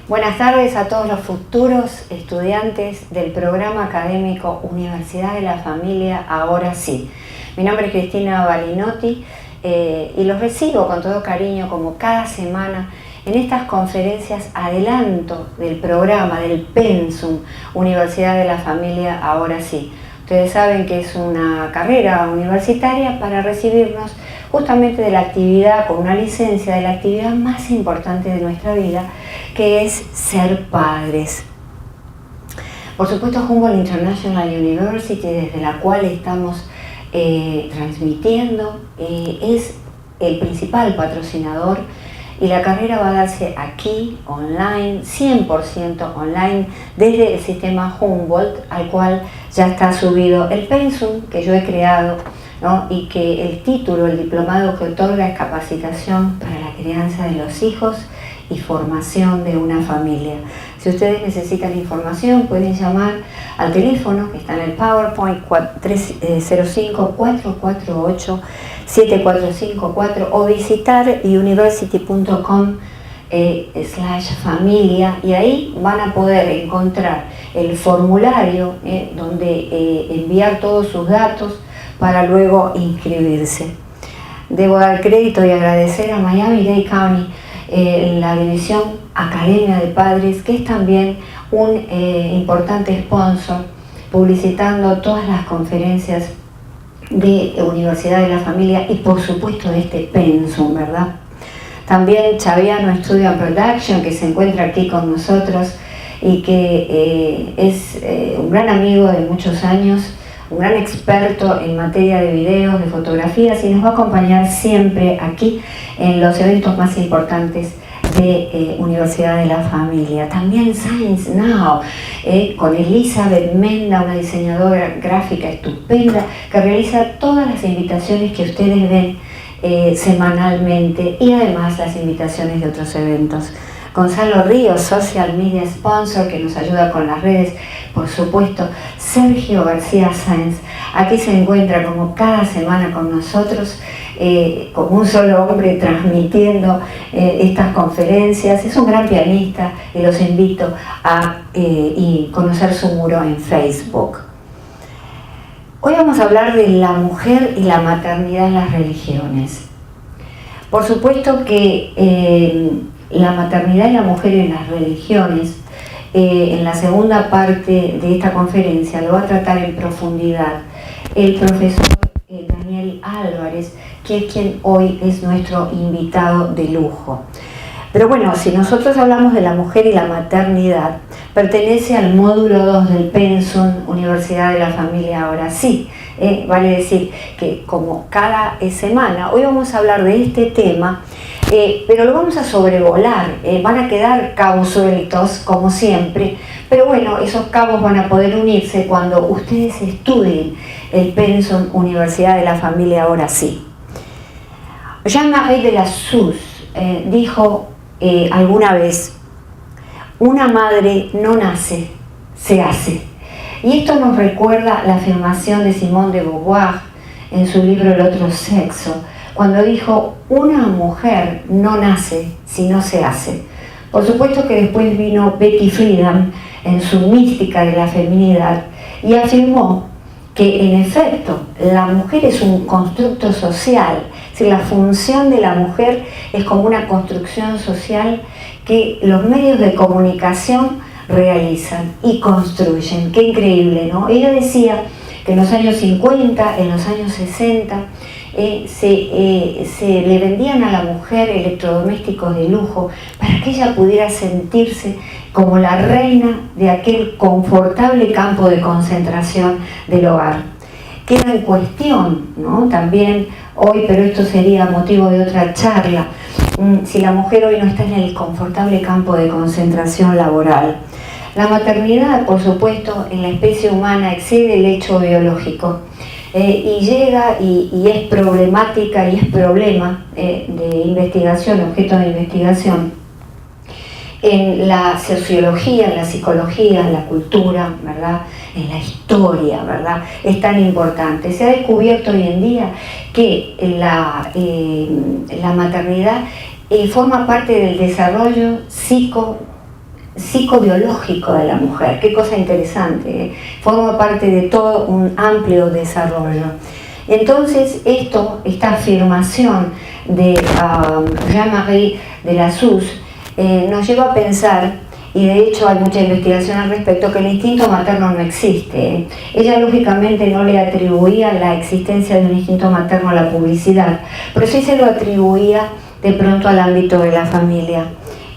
Buenas tardes a todos los futuros estudiantes del programa académico Universidad de la Familia, ahora sí. Mi nombre es Cristina Balinotti y los recibo con todo cariño como cada semana en estas conferencias adelanto del programa, del Pensum Universidad de la Familia, ahora sí. Ustedes saben que es una carrera universitaria para recibirnos justamente de la actividad, con una licencia, de la actividad más importante de nuestra vida, que es ser padres. Por supuesto, Humboldt International University, desde la cual estamos transmitiendo, es el principal patrocinador y la carrera va a darse aquí, online, 100% online, desde el sistema Humboldt, al cual ya está subido el Pensum que yo he creado, ¿no? Y que el título, el diplomado que otorga es capacitación para la crianza de los hijos y formación de una familia. Si ustedes necesitan información pueden llamar al teléfono que está en el PowerPoint 305-448-7454 o visitar university.com/familia y ahí van a poder encontrar el formulario donde enviar todos sus datos para luego inscribirse. Debo dar crédito y agradecer a Miami-Dade County, la división Academia de Padres, que es también un importante sponsor, publicitando todas las conferencias de Universidad de la Familia y por supuesto de este Pensum, ¿verdad? También Chaviano Studio and Production, que se encuentra aquí con nosotros y que es un gran amigo de muchos años, un gran experto en materia de videos, de fotografías, y nos va a acompañar siempre aquí en los eventos más importantes de Universidad de la Familia. También Science Now, con Elizabeth Menda, una diseñadora gráfica estupenda, que realiza todas las invitaciones que ustedes ven semanalmente y además las invitaciones de otros eventos. Gonzalo Ríos, Social Media Sponsor, que nos ayuda con las redes, por supuesto. Sergio García Sáenz, aquí se encuentra como cada semana con nosotros, como un solo hombre transmitiendo estas conferencias. Es un gran pianista y los invito a conocer su muro en Facebook. Hoy vamos a hablar de la mujer y la maternidad en las religiones. Por supuesto que la maternidad y la mujer en las religiones, en la segunda parte de esta conferencia lo va a tratar en profundidad el profesor Daniel Álvarez, que es quien hoy es nuestro invitado de lujo. Pero bueno, si nosotros hablamos de la mujer y la maternidad, pertenece al módulo 2 del Pensum Universidad de la Familia, ahora sí. Vale decir que como cada semana, hoy vamos a hablar de este tema, pero lo vamos a sobrevolar, van a quedar cabos sueltos como siempre, pero bueno, esos cabos van a poder unirse cuando ustedes estudien el Pensum Universidad de la Familia, ahora sí. Jean-Marie de la Suze dijo alguna vez: una madre no nace, se hace. Y esto nos recuerda la afirmación de Simone de Beauvoir en su libro El otro sexo, cuando dijo: una mujer no nace, sino se hace. Por supuesto que después vino Betty Friedan en su mística de la feminidad y afirmó que en efecto la mujer es un constructo social, es decir, la función de la mujer es como una construcción social que los medios de comunicación realizan y construyen. Qué increíble, ¿no? Ella decía que en los años 50, en los años 60, se le vendían a la mujer electrodomésticos de lujo para que ella pudiera sentirse como la reina de aquel confortable campo de concentración del hogar. Queda en cuestión, ¿no? También hoy, pero esto sería motivo de otra charla, si la mujer hoy no está en el confortable campo de concentración laboral. La maternidad, por supuesto, en la especie humana excede el hecho biológico y llega y es problemática y es problema de investigación, objeto de investigación en la sociología, en la psicología, en la cultura, ¿verdad? En la historia, ¿verdad? Es tan importante. Se ha descubierto hoy en día que la maternidad forma parte del desarrollo psicobiológico de la mujer. Qué cosa interesante, ¿eh? Forma parte de todo un amplio desarrollo. Entonces, esta afirmación de Jean-Marie de la Suze nos lleva a pensar, y de hecho hay mucha investigación al respecto, que el instinto materno no existe. Ella lógicamente no le atribuía la existencia de un instinto materno a la publicidad, pero sí se lo atribuía de pronto al ámbito de la familia.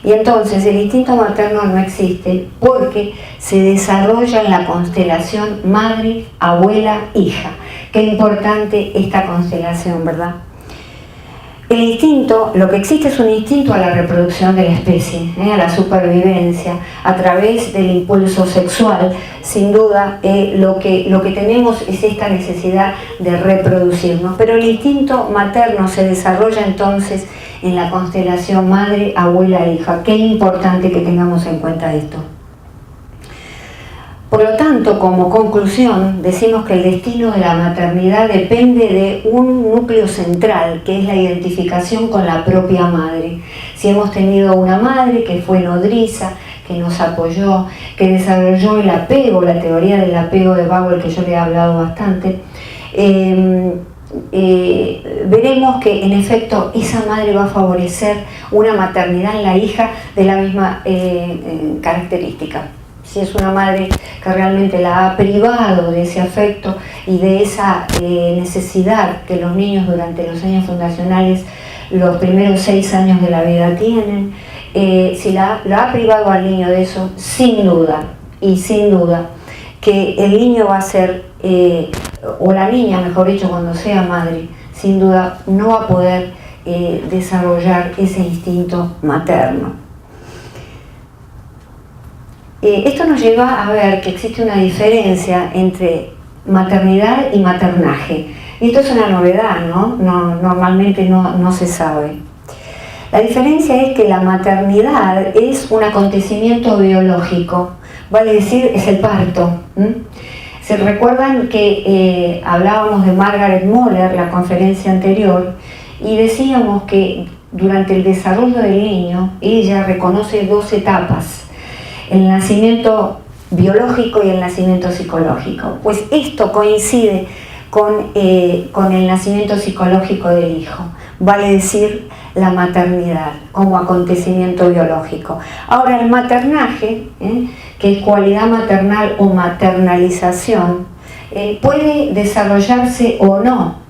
Y entonces el instinto materno no existe porque se desarrolla en la constelación madre, abuela, hija. Qué importante esta constelación, ¿verdad? El instinto, lo que existe es un instinto a la reproducción de la especie, a la supervivencia, a través del impulso sexual. Sin duda, lo que tenemos es esta necesidad de reproducirnos, pero el instinto materno se desarrolla entonces en la constelación madre, abuela, hija. Qué importante que tengamos en cuenta esto. Por lo tanto, como conclusión, decimos que el destino de la maternidad depende de un núcleo central, que es la identificación con la propia madre. Si hemos tenido una madre que fue nodriza, que nos apoyó, que desarrolló el apego, la teoría del apego de Bauer, que yo le he hablado bastante, veremos que en efecto esa madre va a favorecer una maternidad en la hija de la misma característica. Si es una madre que realmente la ha privado de ese afecto y de esa necesidad que los niños durante los años fundacionales, los primeros 6 años de la vida tienen, si la ha privado al niño de eso, sin duda, que el niño va a ser, o la niña, mejor dicho, cuando sea madre, sin duda no va a poder desarrollar ese instinto materno. Esto nos lleva a ver que existe una diferencia entre maternidad y maternaje. Y esto es una novedad, ¿no? Normalmente no se sabe. La diferencia es que la maternidad es un acontecimiento biológico, vale decir, es el parto. ¿Se recuerdan que hablábamos de Margaret Moller, la conferencia anterior, y decíamos que durante el desarrollo del niño ella reconoce 2 etapas? El nacimiento biológico y el nacimiento psicológico. Pues esto coincide con el nacimiento psicológico del hijo, vale decir la maternidad como acontecimiento biológico. Ahora el maternaje, que es cualidad maternal o maternalización, puede desarrollarse o no,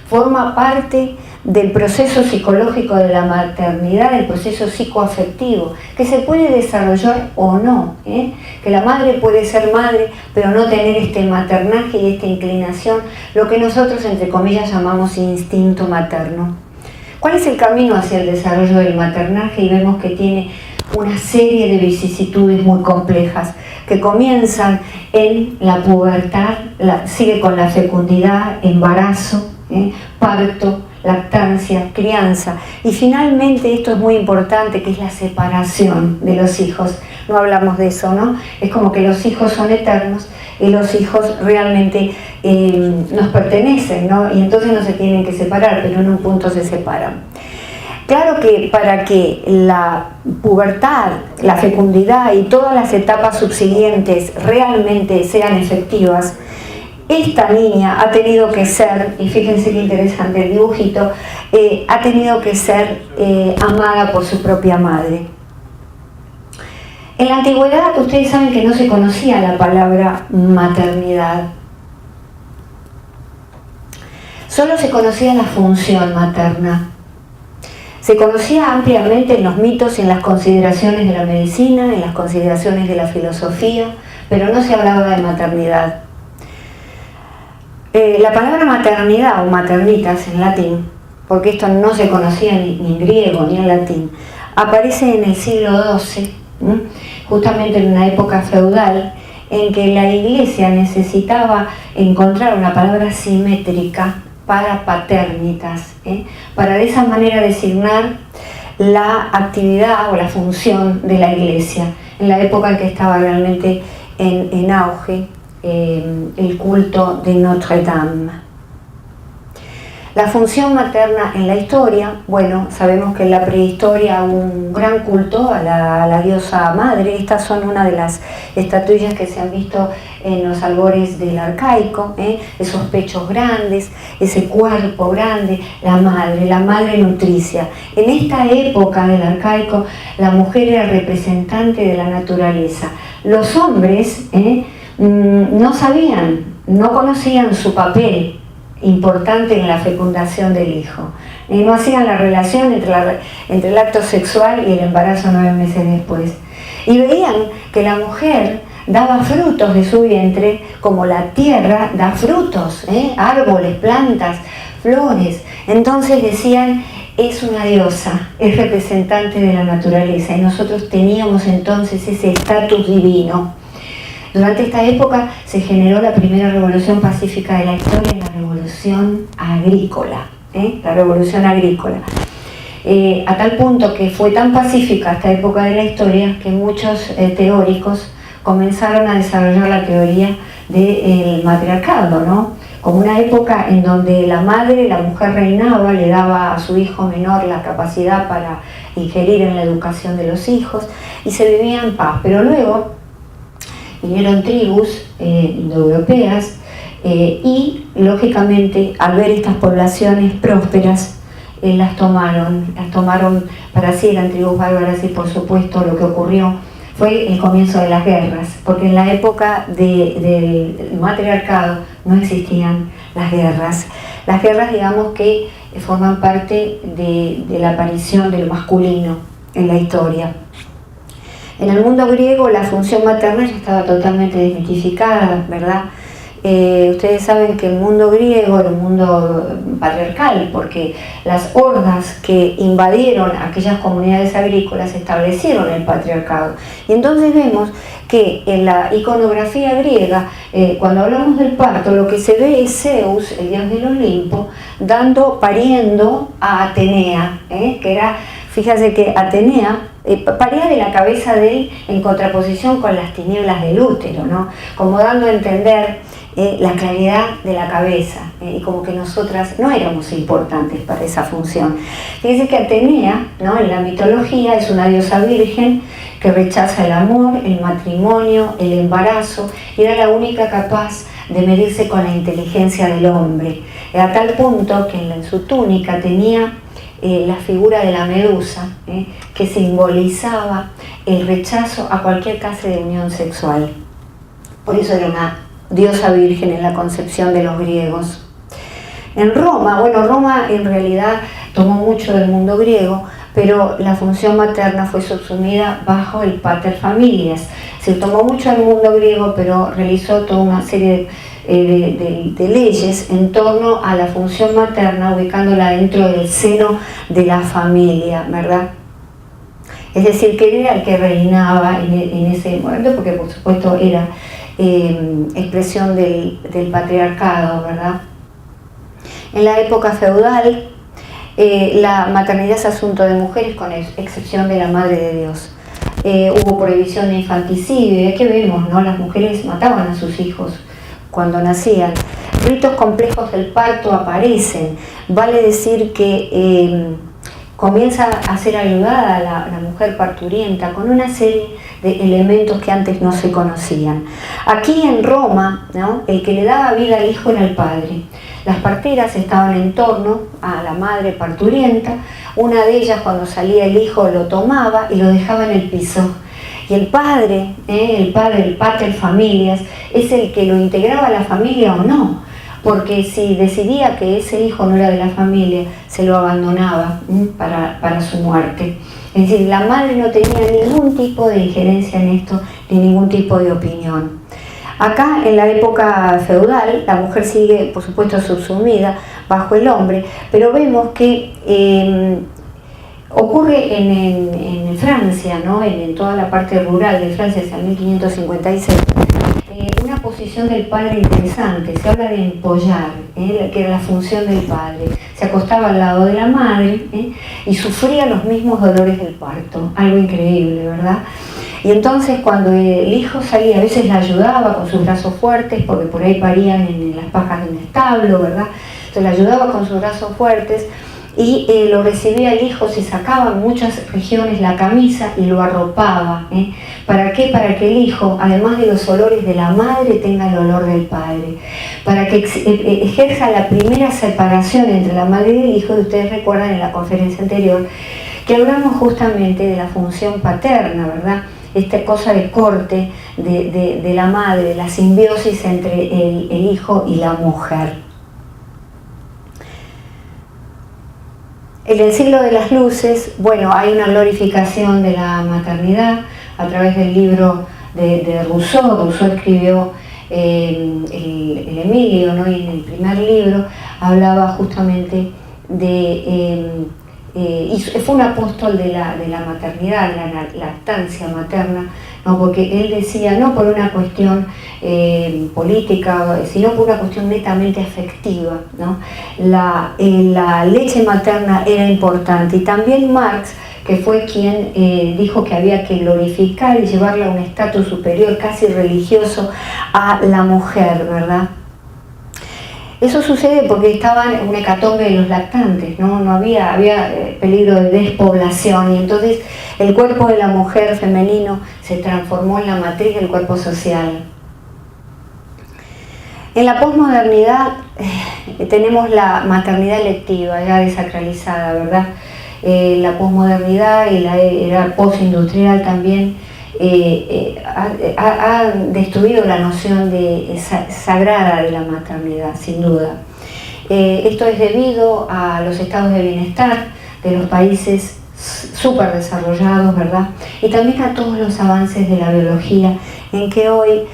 forma parte del proceso psicológico de la maternidad, el proceso psicoafectivo, que se puede desarrollar o no, que la madre puede ser madre, pero no tener este maternaje y esta inclinación, lo que nosotros, entre comillas, llamamos instinto materno. ¿Cuál es el camino hacia el desarrollo del maternaje? Y vemos que tiene una serie de vicisitudes muy complejas, que comienzan en la pubertad, sigue con la fecundidad, embarazo, parto, lactancia, crianza, y finalmente esto es muy importante, que es la separación de los hijos. No hablamos de eso, ¿no? Es como que los hijos son eternos y los hijos realmente nos pertenecen, ¿no? Y entonces no se tienen que separar, pero en un punto se separan. Claro que para que la pubertad, la fecundidad y todas las etapas subsiguientes realmente sean efectivas, esta niña ha tenido que ser, y fíjense qué interesante el dibujito, ha tenido que ser amada por su propia madre. En la antigüedad ustedes saben que no se conocía la palabra maternidad. Solo se conocía la función materna. Se conocía ampliamente en los mitos y en las consideraciones de la medicina, en las consideraciones de la filosofía, pero no se hablaba de maternidad. La palabra maternidad o maternitas en latín, porque esto no se conocía ni en griego ni en latín, aparece en el siglo XII, justamente en una época feudal en que la Iglesia necesitaba encontrar una palabra simétrica para paternitas, para de esa manera designar la actividad o la función de la Iglesia, en la época en que estaba realmente en auge el culto de Notre Dame. La función materna en la historia, bueno, sabemos que en la prehistoria hubo un gran culto a la diosa madre. Estas son una de las estatuillas que se han visto en los albores del arcaico, esos pechos grandes, ese cuerpo grande, la madre nutricia. En esta época del arcaico, la mujer era representante de la naturaleza. Los hombres no sabían, no conocían su papel importante en la fecundación del hijo. No hacían la relación entre el acto sexual y el embarazo 9 meses después. Y veían que la mujer daba frutos de su vientre, como la tierra da frutos, árboles, plantas, flores. Entonces decían, es una diosa, es representante de la naturaleza, y nosotros teníamos entonces ese estatus divino. Durante esta época se generó la primera revolución pacífica de la historia, la revolución agrícola. La revolución agrícola. A tal punto que fue tan pacífica esta época de la historia que muchos teóricos comenzaron a desarrollar la teoría del matriarcado, ¿no? Como una época en donde la madre, la mujer reinaba, le daba a su hijo menor la capacidad para ingerir en la educación de los hijos y se vivía en paz. Pero luego vinieron tribus indoeuropeas y, lógicamente, al ver estas poblaciones prósperas, las tomaron para sí, eran tribus bárbaras, y por supuesto lo que ocurrió fue el comienzo de las guerras, porque en la época del matriarcado no existían las guerras. Las guerras, digamos, que forman parte de la aparición del masculino en la historia. En el mundo griego la función materna ya estaba totalmente desmitificada, ¿verdad? Ustedes saben que el mundo griego era un mundo patriarcal, porque las hordas que invadieron aquellas comunidades agrícolas establecieron el patriarcado. Y entonces vemos que en la iconografía griega, cuando hablamos del parto, lo que se ve es Zeus, el dios del Olimpo, pariendo a Atenea, que era, fíjate que Atenea paría de la cabeza de él en contraposición con las tinieblas del útero, ¿no? Como dando a entender la claridad de la cabeza, y como que nosotras no éramos importantes para esa función. Fíjense que Atenea, ¿no?, en la mitología es una diosa virgen que rechaza el amor, el matrimonio, el embarazo, y era la única capaz de medirse con la inteligencia del hombre, a tal punto que en su túnica tenía la figura de la medusa, que simbolizaba el rechazo a cualquier clase de unión sexual. Por eso era una diosa virgen en la concepción de los griegos. En Roma, bueno, Roma en realidad tomó mucho del mundo griego, pero la función materna fue subsumida bajo el pater familias. Se tomó mucho del mundo griego, pero realizó toda una serie de leyes en torno a la función materna, ubicándola dentro del seno de la familia, ¿verdad? Es decir, que era el que reinaba en ese momento, porque por supuesto era expresión del patriarcado, ¿verdad? En la época feudal, la maternidad es asunto de mujeres, con excepción de la Madre de Dios. Hubo prohibición de infanticidio, y aquí vemos, ¿no? Las mujeres mataban a sus hijos cuando nacían. Ritos complejos del parto aparecen. Vale decir que comienza a ser ayudada la mujer parturienta con una serie de elementos que antes no se conocían. Aquí en Roma, ¿no?, el que le daba vida al hijo era el padre. Las parteras estaban en torno a la madre parturienta. Una de ellas, cuando salía el hijo, lo tomaba y lo dejaba en el piso. Y el padre, el pater familias, es el que lo integraba a la familia o no, porque si decidía que ese hijo no era de la familia, se lo abandonaba para su muerte. Es decir, la madre no tenía ningún tipo de injerencia en esto, ni ningún tipo de opinión. Acá, en la época feudal, la mujer sigue, por supuesto, subsumida bajo el hombre, pero vemos que ocurre en Francia, ¿no?, en toda la parte rural de Francia, hacia 1556, una posición del padre interesante. Se habla de empollar, que era la función del padre. Se acostaba al lado de la madre y sufría los mismos dolores del parto, algo increíble, ¿verdad? Y entonces cuando el hijo salía, a veces la ayudaba con sus brazos fuertes, porque por ahí parían en las pajas de un establo, ¿verdad? Entonces le ayudaba con sus brazos fuertes y lo recibía el hijo, se sacaba en muchas regiones la camisa y lo arropaba. ¿Para qué? Para que el hijo, además de los olores de la madre, tenga el olor del padre. Para que ejerza la primera separación entre la madre y el hijo. Y ustedes recuerdan en la conferencia anterior que hablamos justamente de la función paterna, ¿verdad? Esta cosa de corte de la madre, la simbiosis entre el hijo y la mujer. En el siglo de las luces, bueno, hay una glorificación de la maternidad a través del libro de Rousseau. Rousseau escribió el Emilio, ¿no? Y en el primer libro hablaba justamente de... y fue un apóstol de la maternidad, de la lactancia materna, ¿no? Porque él decía, no por una cuestión política, sino por una cuestión netamente afectiva, ¿no? La leche materna era importante. Y también Marx, que fue quien dijo que había que glorificar y llevarla a un estatus superior, casi religioso, a la mujer, ¿verdad? Eso sucede porque estaban en una hecatombe de los lactantes, ¿no? Había peligro de despoblación, y entonces el cuerpo de la mujer femenino se transformó en la matriz del cuerpo social. En la posmodernidad tenemos la maternidad electiva, ya desacralizada, ¿verdad? La posmodernidad y la era postindustrial también ha destruido la noción sagrada de la maternidad, sin duda. Esto es debido a los estados de bienestar de los países súper desarrollados, ¿verdad? Y también a todos los avances de la biología, en que hoy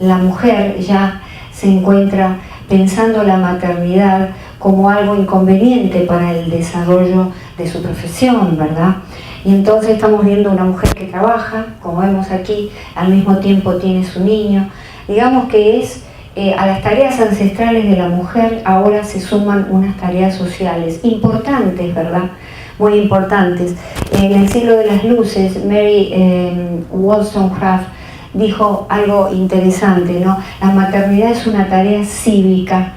la mujer ya se encuentra pensando la maternidad como algo inconveniente para el desarrollo de su profesión, ¿verdad? Y entonces estamos viendo una mujer que trabaja, como vemos aquí, al mismo tiempo tiene su niño. Digamos que a las tareas ancestrales de la mujer ahora se suman unas tareas sociales importantes, ¿verdad? Muy importantes. En el siglo de las luces, Mary Wollstonecraft dijo algo interesante, ¿no? La maternidad es una tarea cívica,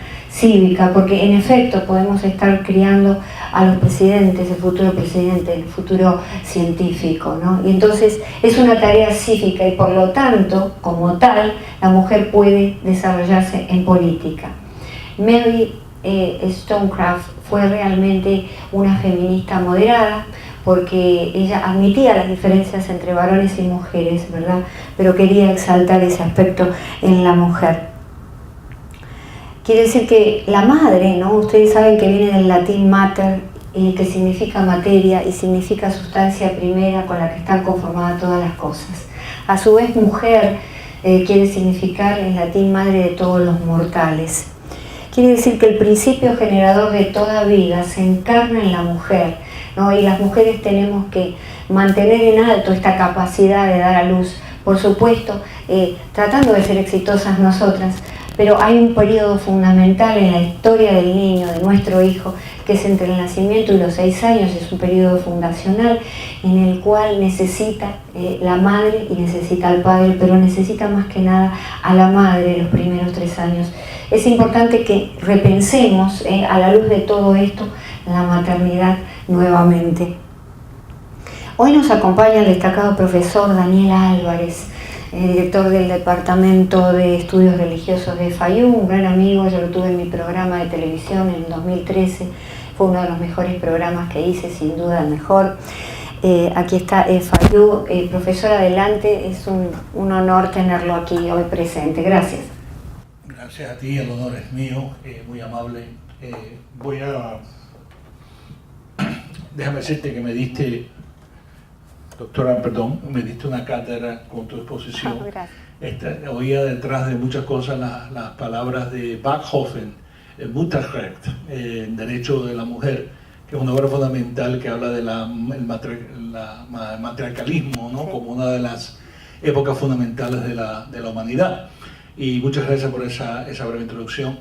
porque en efecto podemos estar criando a los presidentes, el futuro presidente, el futuro científico, ¿no? Y entonces es una tarea cívica y por lo tanto, como tal, la mujer puede desarrollarse en política. Mary Wollstonecraft fue realmente una feminista moderada, porque ella admitía las diferencias entre varones y mujeres, ¿verdad? Pero quería exaltar ese aspecto en la mujer. Quiere decir que la madre, ¿no? Ustedes saben que viene del latín mater, que significa materia y significa sustancia primera con la que están conformadas todas las cosas. A su vez, mujer quiere significar en latín madre de todos los mortales. Quiere decir que el principio generador de toda vida se encarna en la mujer, ¿no? Y las mujeres tenemos que mantener en alto esta capacidad de dar a luz, por supuesto, tratando de ser exitosas nosotras, pero hay un periodo fundamental en la historia del niño, de nuestro hijo, que es entre el nacimiento y los 6 años, es un periodo fundacional en el cual necesita la madre y necesita al padre, pero necesita más que nada a la madre los primeros 3 años. Es importante que repensemos a la luz de todo esto la maternidad nuevamente. Hoy nos acompaña el destacado profesor Daniel Álvarez, director del Departamento de Estudios Religiosos de FAYU, un gran amigo. Yo lo tuve en mi programa de televisión en 2013, fue uno de los mejores programas que hice, sin duda el mejor. Aquí está FAYU. Profesor, adelante, es un honor tenerlo aquí hoy presente. Gracias. Gracias a ti, el honor es mío, muy amable. Déjame decirte que me diste... Doctora, perdón, me diste una cátedra con tu exposición. Oía detrás de muchas cosas las palabras de Backhofen, el Mutterrecht, el derecho de la mujer, que es una obra fundamental que habla del matriarcalismo, ¿no? Sí. Como una de las épocas fundamentales de la humanidad. Y muchas gracias por esa breve introducción.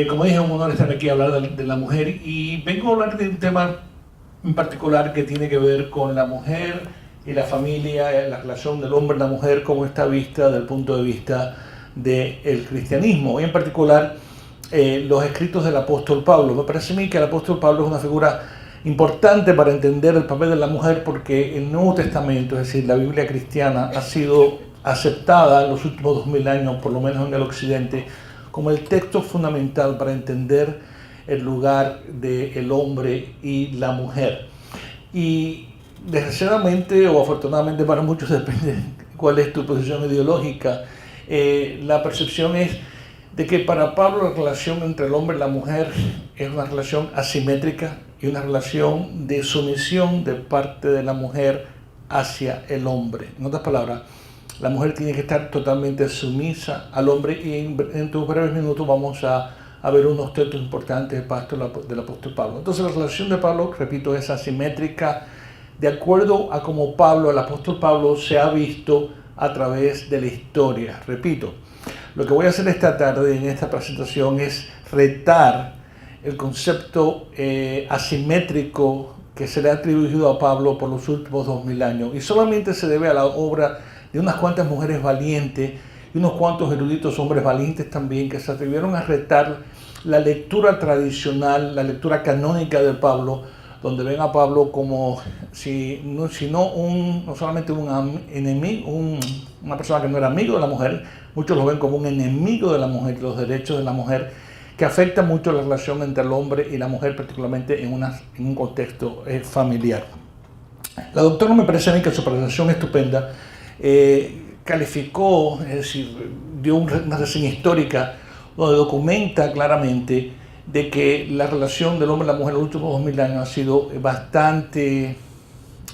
Como dije, es un honor estar aquí a hablar de la mujer, y vengo a hablar de un tema en particular que tiene que ver con la mujer y la familia, la relación del hombre y la mujer, cómo está vista desde el punto de vista del cristianismo, y en particular los escritos del apóstol Pablo. Me parece a mí que el apóstol Pablo es una figura importante para entender el papel de la mujer, porque el Nuevo Testamento, es decir, la Biblia cristiana, ha sido aceptada en los últimos 2000 años, por lo menos en el occidente, como el texto fundamental para entender el lugar del hombre y la mujer. Y desgraciadamente o afortunadamente para muchos, depende cuál es tu posición ideológica, la percepción es de que para Pablo la relación entre el hombre y la mujer es una relación asimétrica y una relación de sumisión de parte de la mujer hacia el hombre. En otras palabras, la mujer tiene que estar totalmente sumisa al hombre, y en tus breves minutos vamos a ver unos textos importantes del apóstol Pablo. Entonces la relación de Pablo, repito, es asimétrica de acuerdo a cómo el apóstol Pablo se ha visto a través de la historia. Repito, lo que voy a hacer esta tarde en esta presentación es retar el concepto asimétrico que se le ha atribuido a Pablo por los últimos 2000 años, y solamente se debe a la obra de unas cuantas mujeres valientes y unos cuantos eruditos hombres valientes también, que se atrevieron a retar la lectura tradicional, la lectura canónica de Pablo, donde ven a Pablo como no solamente un enemigo, una persona que no era amigo de la mujer, muchos lo ven como un enemigo de la mujer, los derechos de la mujer, que afecta mucho la relación entre el hombre y la mujer, particularmente en un contexto familiar. La doctora, me parece a mí que su presentación estupenda, calificó, es decir, dio una reseña histórica donde documenta claramente de que la relación del hombre y la mujer en los últimos 2000 años ha sido bastante,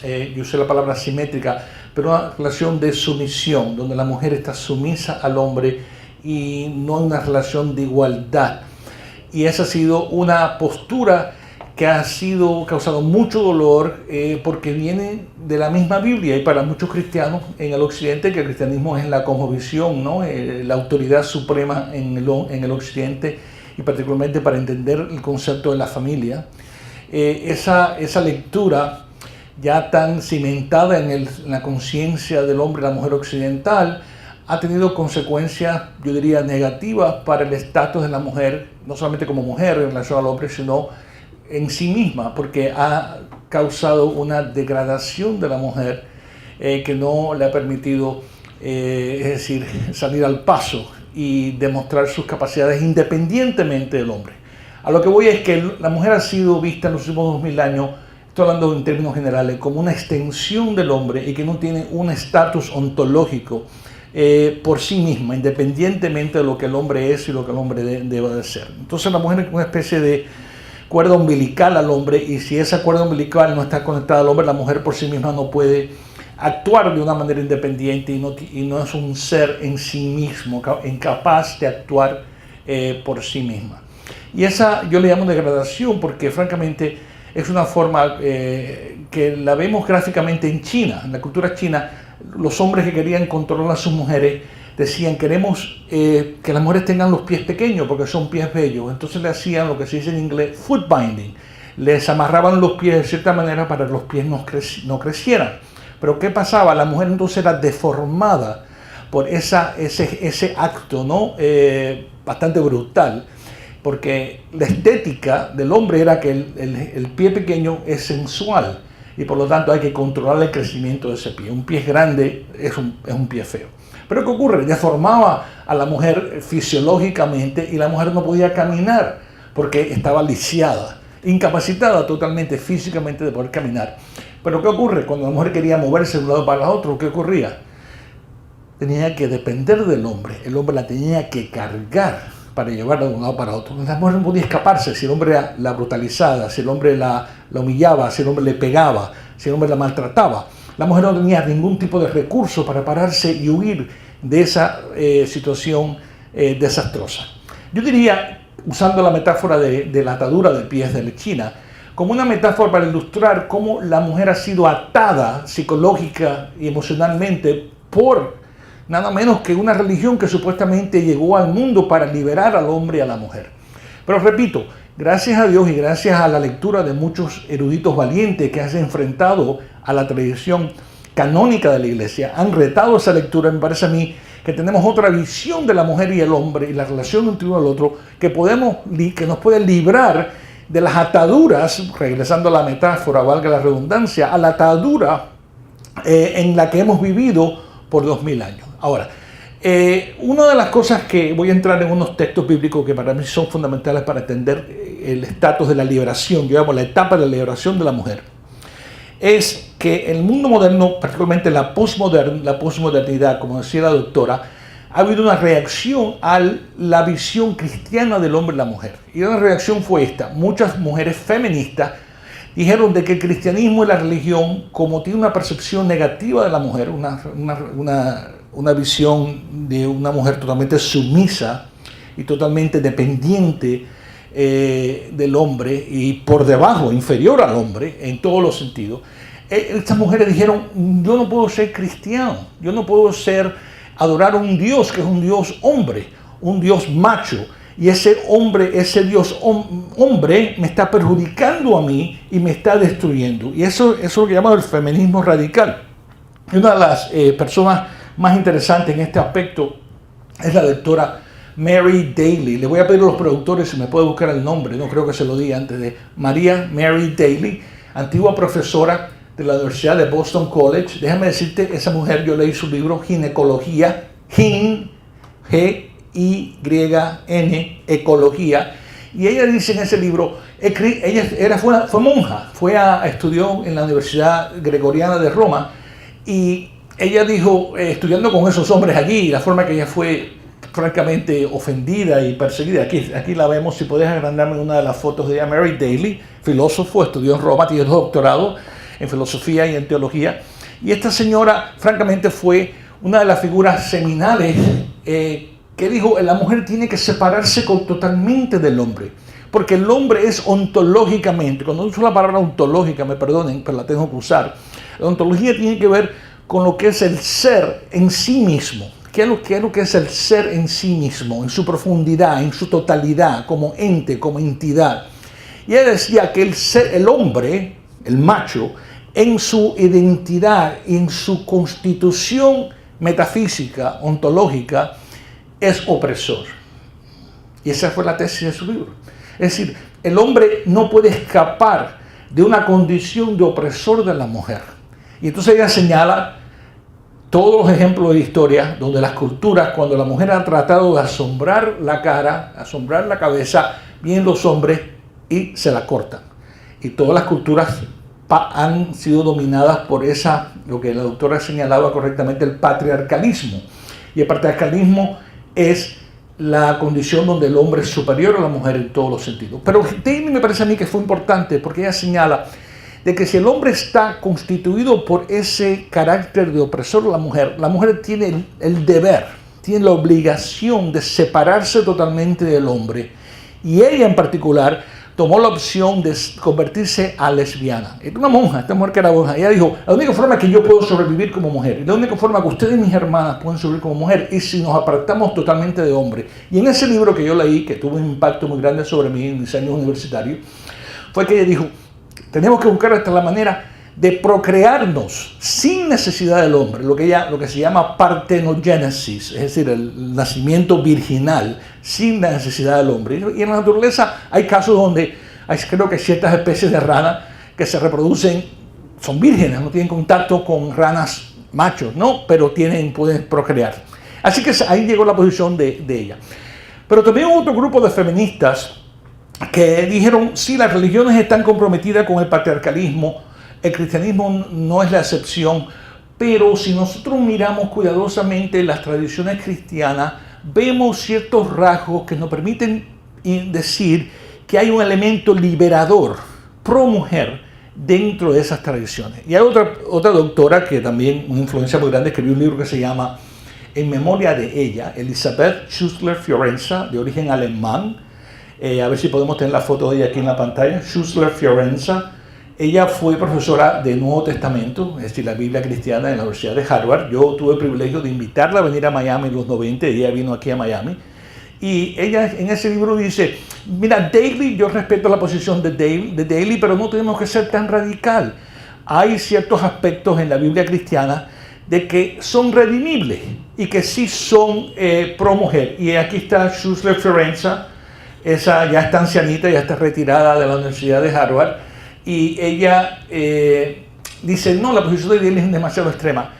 yo usé la palabra simétrica, pero una relación de sumisión, donde la mujer está sumisa al hombre y no una relación de igualdad. Y esa ha sido una postura que ha causado mucho dolor, porque viene de la misma Biblia, y para muchos cristianos en el occidente, que el cristianismo es la cosmovisión, ¿no? La autoridad suprema en el occidente, y particularmente para entender el concepto de la familia. Esa lectura ya tan cimentada en la conciencia del hombre y la mujer occidental ha tenido consecuencias, yo diría, negativas para el estatus de la mujer, no solamente como mujer en relación al hombre, sino en sí misma, porque ha causado una degradación de la mujer que no le ha permitido, es decir, salir al paso y demostrar sus capacidades independientemente del hombre. A lo que voy es que la mujer ha sido vista en los últimos 2000 años, estoy hablando en términos generales, como una extensión del hombre y que no tiene un estatus ontológico por sí misma, independientemente de lo que el hombre es y lo que el hombre debe de ser. Entonces la mujer es una especie de cuerda umbilical al hombre, y si esa cuerda umbilical no está conectada al hombre, la mujer por sí misma no puede actuar de una manera independiente y no es un ser en sí mismo, incapaz de actuar por sí misma. Y esa yo le llamo degradación, porque francamente es una forma que la vemos gráficamente en China. En la cultura china, los hombres que querían controlar a sus mujeres decían: queremos que las mujeres tengan los pies pequeños porque son pies bellos. Entonces le hacían lo que se dice en inglés foot binding. Les amarraban los pies de cierta manera para que los pies no crecieran. Pero ¿qué pasaba? La mujer entonces era deformada por ese acto, ¿no? Bastante brutal, porque la estética del hombre era que el pie pequeño es sensual y por lo tanto hay que controlar el crecimiento de ese pie. Un pie grande es un pie feo. Pero ¿qué ocurre? Deformaba a la mujer fisiológicamente y la mujer no podía caminar porque estaba lisiada, incapacitada totalmente físicamente de poder caminar. Pero ¿qué ocurre? Cuando la mujer quería moverse de un lado para el otro, ¿qué ocurría? Tenía que depender del hombre. El hombre la tenía que cargar para llevarla de un lado para otro. La mujer no podía escaparse si el hombre la brutalizaba, si el hombre la humillaba, si el hombre le pegaba, si el hombre la maltrataba. La mujer no tenía ningún tipo de recurso para pararse y huir de esa situación desastrosa. Yo diría, usando la metáfora de la atadura de pies de la China, como una metáfora para ilustrar cómo la mujer ha sido atada psicológica y emocionalmente por nada menos que una religión que supuestamente llegó al mundo para liberar al hombre y a la mujer. Pero repito, gracias a Dios y gracias a la lectura de muchos eruditos valientes que han enfrentado a la tradición canónica de la Iglesia, han retado esa lectura. Me parece a mí que tenemos otra visión de la mujer y el hombre y la relación entre uno y el otro, que nos puede librar de las ataduras, regresando a la metáfora, valga la redundancia, a la atadura en la que hemos vivido por 2000 años. Ahora, una de las cosas que voy a entrar en unos textos bíblicos que para mí son fundamentales para entender el estatus de la liberación, yo llamo la etapa de la liberación de la mujer, es que el mundo moderno, particularmente la posmodernidad, como decía la doctora, ha habido una reacción a la visión cristiana del hombre y la mujer. Y la reacción fue esta: muchas mujeres feministas dijeron de que el cristianismo y la religión, como tiene una percepción negativa de la mujer, una visión de una mujer totalmente sumisa y totalmente dependiente del hombre y por debajo, inferior al hombre en todos los sentidos, estas mujeres dijeron: yo no puedo ser cristiano, yo no puedo adorar a un Dios que es un Dios hombre, un Dios macho. Y ese hombre, ese Dios hombre me está perjudicando a mí y me está destruyendo. Y eso es lo que llamamos el feminismo radical. Y una de las personas más interesantes en este aspecto es la doctora Mary Daly. Le voy a pedir a los productores si me puede buscar el nombre, no creo que se lo diga antes de María Mary Daly, antigua profesora de la Universidad de Boston College. Déjame decirte, esa mujer, yo leí su libro Ginecología, G-I-Y-N, Ecología, y ella dice en ese libro, ella fue monja, estudió en la Universidad Gregoriana de Roma, y ella dijo, estudiando con esos hombres allí, la forma que ella fue francamente ofendida y perseguida. Aquí la vemos, si puedes agrandarme una de las fotos de ella. Mary Daly, filósofo, estudió en Roma, tiene doctorado en filosofía y en teología, y esta señora francamente fue una de las figuras seminales que dijo: la mujer tiene que separarse totalmente del hombre, porque el hombre es ontológicamente, cuando uso la palabra ontológica, me perdonen, pero la tengo que usar, la ontología tiene que ver con lo que es el ser en sí mismo. ¿Qué es lo que es el ser en sí mismo, en su profundidad, en su totalidad, como ente, como entidad? Y ella decía que el hombre, el macho, en su identidad, en su constitución metafísica, ontológica, es opresor. Y esa fue la tesis de su libro. Es decir, el hombre no puede escapar de una condición de opresor de la mujer. Y entonces ella señala todos los ejemplos de historia donde las culturas, cuando la mujer ha tratado de asombrar la cara, asombrar la cabeza, vienen los hombres y se la cortan. Y todas las culturas han sido dominadas por lo que la doctora señalaba correctamente, el patriarcalismo. Y el patriarcalismo es la condición donde el hombre es superior a la mujer en todos los sentidos. Pero Daly me parece a mí que fue importante porque ella señala de que si el hombre está constituido por ese carácter de opresor de la mujer tiene el deber, tiene la obligación de separarse totalmente del hombre. Y ella en particular tomó la opción de convertirse a lesbiana. Era una monja, esta mujer que era monja. Ella dijo: la única forma que yo puedo sobrevivir como mujer, y la única forma que ustedes, mis hermanas, pueden sobrevivir como mujer, es si nos apartamos totalmente de hombre. Y en ese libro que yo leí, que tuvo un impacto muy grande sobre mí en mis años universitarios, fue que ella dijo: tenemos que buscar hasta la manera de procrearnos sin necesidad del hombre, lo que se llama partenogénesis, es decir, el nacimiento virginal sin la necesidad del hombre. Y en la naturaleza hay casos donde creo que ciertas especies de rana que se reproducen son vírgenes, no tienen contacto con ranas machos, ¿no? Pero pueden procrear. Así que ahí llegó la posición de ella. Pero también hubo otro grupo de feministas que dijeron: sí, las religiones están comprometidas con el patriarcalismo, el cristianismo no es la excepción, pero si nosotros miramos cuidadosamente las tradiciones cristianas, vemos ciertos rasgos que nos permiten decir que hay un elemento liberador, pro mujer, dentro de esas tradiciones. Y hay otra doctora que también, una influencia muy grande, escribió un libro que se llama En memoria de ella, Elisabeth Schussler-Fiorenza, de origen alemán. A ver si podemos tener la foto de ella aquí en la pantalla. Schussler-Fiorenza. Ella fue profesora de Nuevo Testamento, es decir, la Biblia cristiana, en la Universidad de Harvard. Yo tuve el privilegio de invitarla a venir a Miami en los 90, y ella vino aquí a Miami. Y ella en ese libro dice: mira, Daly, yo respeto la posición de Daly, pero no tenemos que ser tan radical. Hay ciertos aspectos en la Biblia cristiana de que son redimibles y que sí son pro mujer. Y aquí está Schussler Fiorenza, esa ya está ancianita, ya está retirada de la Universidad de Harvard, y ella dice, no, la posición de Daly es demasiado extrema.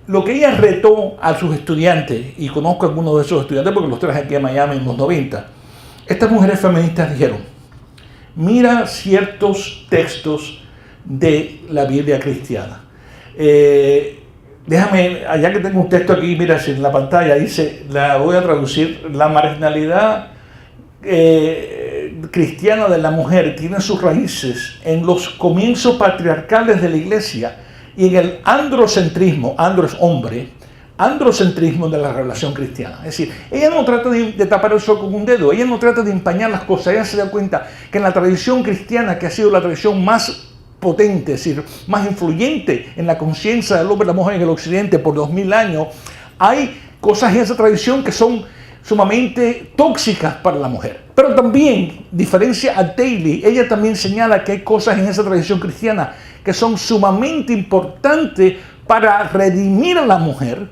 Lo que ella retó a sus estudiantes, y conozco a algunos de esos estudiantes porque los traje aquí a Miami en los 90, estas mujeres feministas dijeron, mira ciertos textos de la Biblia cristiana. Déjame, allá que tengo un texto aquí, mira, en la pantalla dice, la voy a traducir, la marginalidad cristiana de la mujer tiene sus raíces en los comienzos patriarcales de la iglesia y en el androcentrismo, andro es hombre, androcentrismo de la relación cristiana. Es decir, ella no trata de tapar el sol con un dedo, ella no trata de empañar las cosas, ella se da cuenta que en la tradición cristiana, que ha sido la tradición más potente, es decir, más influyente en la conciencia del hombre y la mujer en el occidente por 2000 años, hay cosas en esa tradición que son sumamente tóxicas para la mujer. Pero también, diferencia a Daly, ella también señala que hay cosas en esa tradición cristiana que son sumamente importantes para redimir a la mujer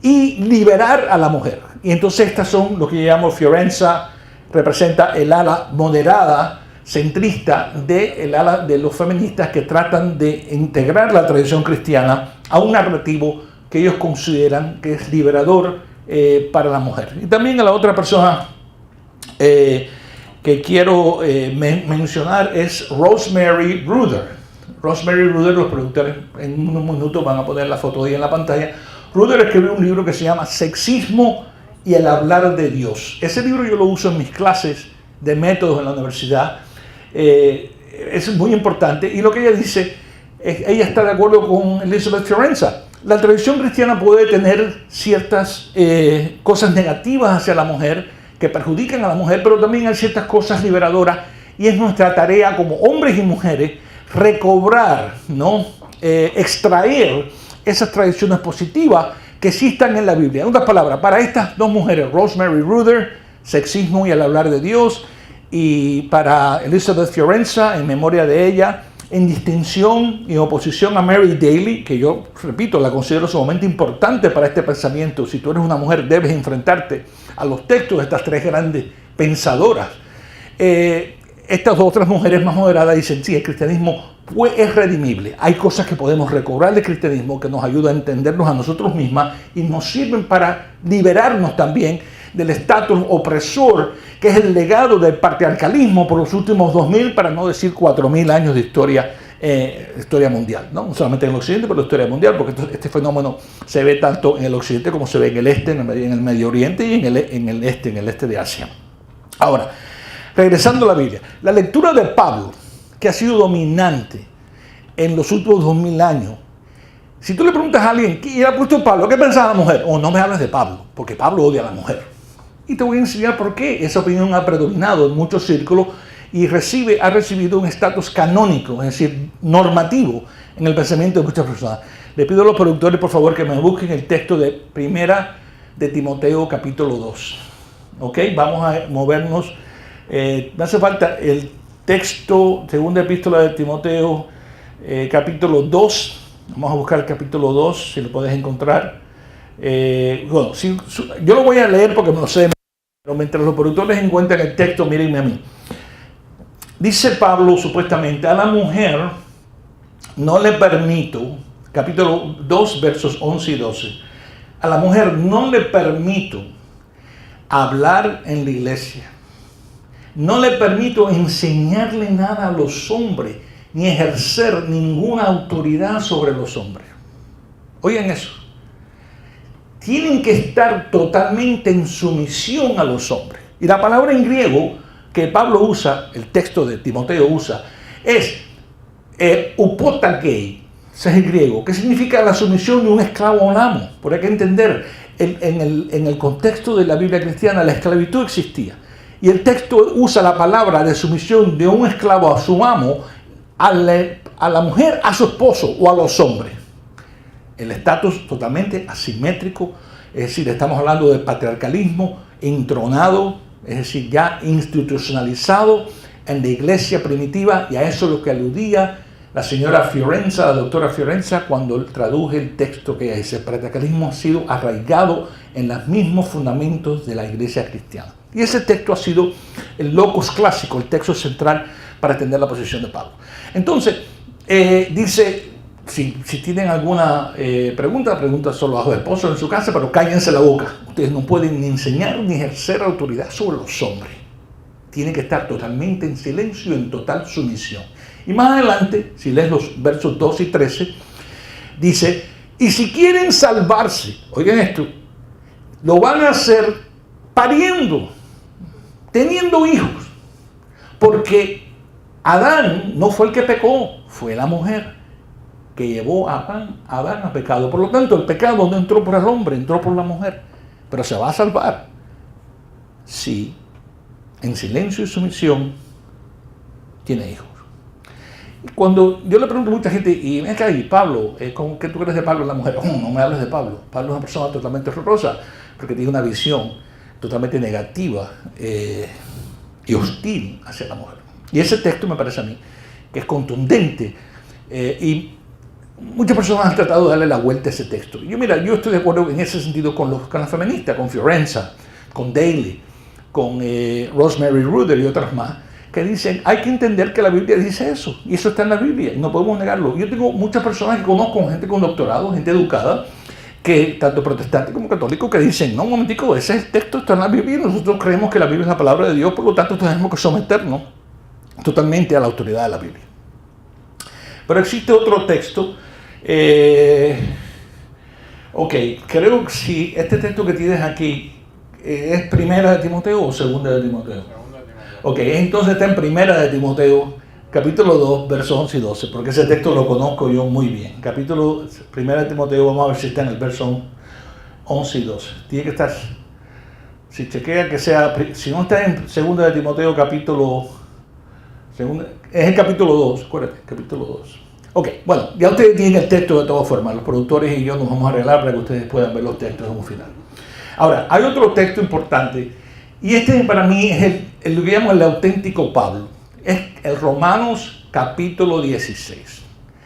y liberar a la mujer. Y entonces estas son lo que yo llamo Fiorenza, representa el ala moderada, centrista del ala de los feministas que tratan de integrar la tradición cristiana a un narrativo que ellos consideran que es liberador para la mujer. Y también a la otra persona que quiero mencionar es Rosemary Ruder. Rosemary Ruder, los productores en unos minutos van a poner la foto ahí en la pantalla. Ruder escribió un libro que se llama Sexismo y el hablar de Dios. Ese libro yo lo uso en mis clases de métodos en la universidad. Es muy importante, y lo que ella dice, ella está de acuerdo con Elizabeth Fiorenza. La tradición cristiana puede tener ciertas cosas negativas hacia la mujer, que perjudican a la mujer, pero también hay ciertas cosas liberadoras, y es nuestra tarea como hombres y mujeres recobrar, ¿no? Extraer esas tradiciones positivas que sí están en la Biblia. En otras palabras, para estas dos mujeres, Rosemary Ruder, Sexismo y el hablar de Dios, y para Elizabeth Fiorenza, en memoria de ella, en distinción y en oposición a Mary Daly, que yo, repito, la considero sumamente importante para este pensamiento. Si tú eres una mujer, debes enfrentarte a los textos de estas tres grandes pensadoras. Estas otras mujeres más moderadas dicen, sí, el cristianismo es redimible. Hay cosas que podemos recobrar del cristianismo que nos ayudan a entendernos a nosotros mismas y nos sirven para liberarnos también del estatus opresor, que es el legado del patriarcalismo por los últimos 2000, para no decir 4000 años de historia mundial, ¿no? No solamente en el occidente, pero la historia mundial, porque este fenómeno se ve tanto en el occidente como se ve en el este, en el Medio Oriente y en el este de Asia. Ahora, regresando a la Biblia, la lectura de Pablo, que ha sido dominante en los últimos 2000 años, si tú le preguntas a alguien, ¿qué ha puesto Pablo? ¿Qué pensaba la mujer? O no me hables de Pablo, porque Pablo odia a la mujer. Y te voy a enseñar por qué esa opinión ha predominado en muchos círculos y ha recibido un estatus canónico, es decir, normativo en el pensamiento de muchas personas. Le pido a los productores, por favor, que me busquen el texto de Primera de Timoteo, capítulo 2. ¿Ok? Vamos a movernos. Me hace falta el texto, segunda epístola de Timoteo, capítulo 2. Vamos a buscar el capítulo 2, si lo puedes encontrar. Bueno, yo lo voy a leer porque me lo sé, pero mientras los productores encuentran el texto, mírenme a mí. Dice Pablo, supuestamente, a la mujer no le permito, capítulo 2, versos 11 y 12, a la mujer no le permito hablar en la iglesia, no le permito enseñarle nada a los hombres, ni ejercer ninguna autoridad sobre los hombres. Oigan eso. Tienen que estar totalmente en sumisión a los hombres. Y la palabra en griego que Pablo usa, el texto de Timoteo usa, es upotagei, ese es el griego, que significa la sumisión de un esclavo a un amo. Por hay que entender, en el contexto de la Biblia cristiana, la esclavitud existía. Y el texto usa la palabra de sumisión de un esclavo a su amo, a la mujer, a su esposo o a los hombres. El estatus totalmente asimétrico, es decir, estamos hablando de patriarcalismo entronado, es decir, ya institucionalizado en la iglesia primitiva, y a eso es lo que aludía la señora Fiorenza, la doctora Fiorenza, cuando traduje el texto que ella dice, el patriarcalismo ha sido arraigado en los mismos fundamentos de la iglesia cristiana. Y ese texto ha sido el locus clásico, el texto central para entender la posición de Pablo. Entonces, dice, si tienen alguna pregunta solo a los esposos en su casa, pero cállense la boca. Ustedes no pueden ni enseñar ni ejercer autoridad sobre los hombres. Tienen que estar totalmente en silencio, en total sumisión. Y más adelante, si lees los versos 12 y 13, dice, y si quieren salvarse, oigan esto, lo van a hacer pariendo, teniendo hijos, porque Adán no fue el que pecó, fue la mujer que llevó a Adán a pecado. Por lo tanto, el pecado no entró por el hombre, entró por la mujer, pero se va a salvar si en silencio y sumisión tiene hijos. Cuando yo le pregunto a mucha gente, y ven acá, y Pablo, ¿qué tú crees de Pablo en la mujer? No me hables de Pablo. Pablo es una persona totalmente horrorosa, porque tiene una visión totalmente negativa y hostil hacia la mujer. Y ese texto me parece a mí que es contundente, y muchas personas han tratado de darle la vuelta a ese texto. Yo estoy de acuerdo en ese sentido con las feministas, con Fiorenza, con Daly, con Rosemary Ruder y otras más, que dicen, hay que entender que la Biblia dice eso, y eso está en la Biblia, y no podemos negarlo. Yo tengo muchas personas que conozco, gente con doctorado, gente educada, que tanto protestantes como católicos, que dicen, no, un momentico, ese es el texto, está en la Biblia, y nosotros creemos que la Biblia es la palabra de Dios, por lo tanto tenemos que someternos totalmente a la autoridad de la Biblia. Pero existe otro texto, creo que si este texto que tienes aquí es Primera de Timoteo o Segunda de Timoteo. Entonces está en Primera de Timoteo, capítulo 2, versos 11 y 12, porque ese texto lo conozco yo muy bien. Primera de Timoteo, vamos a ver si está en el verso 11 y 12. Tiene que estar, si chequea que sea, si no está en Segunda de Timoteo, es el capítulo 2, acuérdate, capítulo 2. Ya ustedes tienen el texto de todas formas, los productores y yo nos vamos a arreglar para que ustedes puedan ver los textos en un final. Ahora, hay otro texto importante, y este para mí es lo que llamo el auténtico Pablo. Es el Romanos capítulo 16.